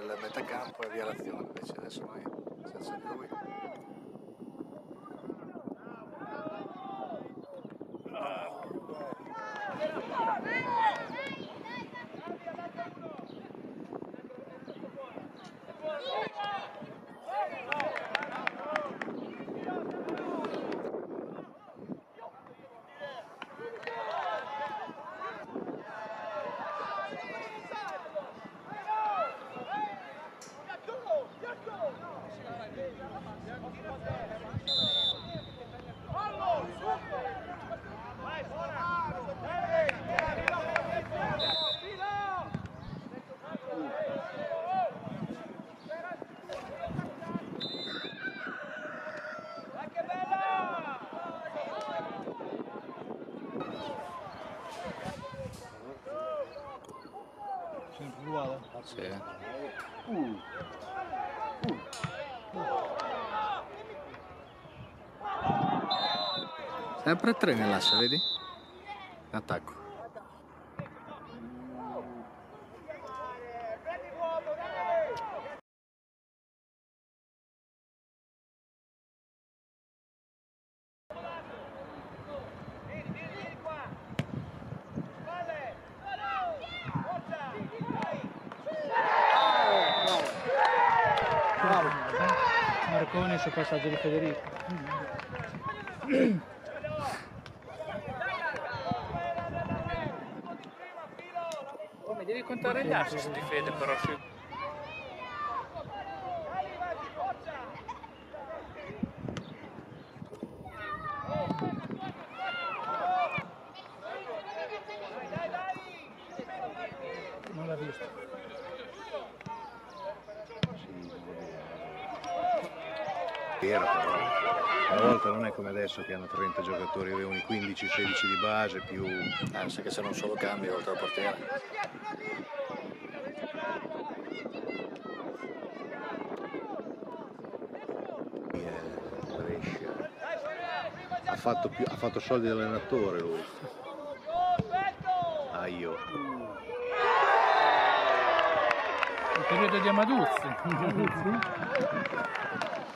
nel metà campo e via l'azione, invece adesso noi senza di lui. Sempre uguale? Sì. Sempre 3 nell'asse, vedi? Attacco. Bravo. Marconi sul passaggio di Federico. Oh, mi devi contare gli assist di Fede però. Non l'ha visto. Era però. Una volta non è come adesso che hanno 30 giocatori, avevano i 15-16 di base più... sai che se non solo cambi oltre al portiere. Brescia. Ha fatto soldi dall'allenatore lui. Io. Il periodo di Amaduzzi.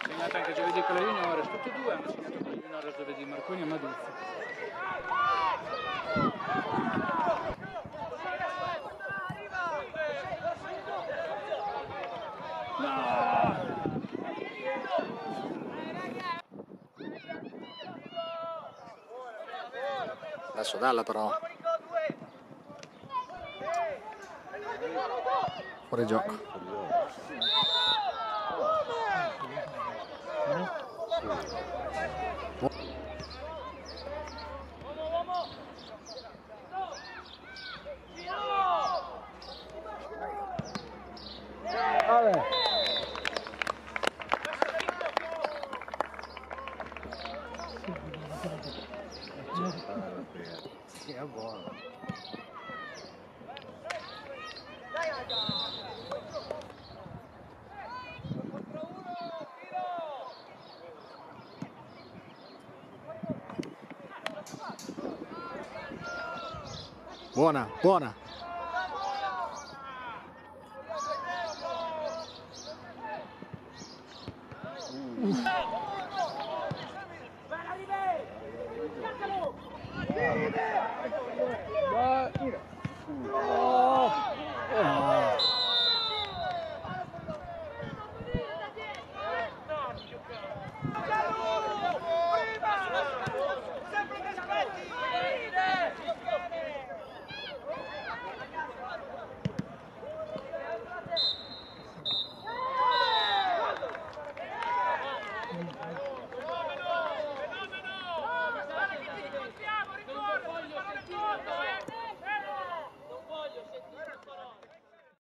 Segnato anche giovedì con la Juniores, tutti e due hanno segnato con la Juniores giovedì, Marconi e Amaduzzi. Adesso dalla però. Fuori gioco. Vabbè. Sì, è buono. Buona, buona.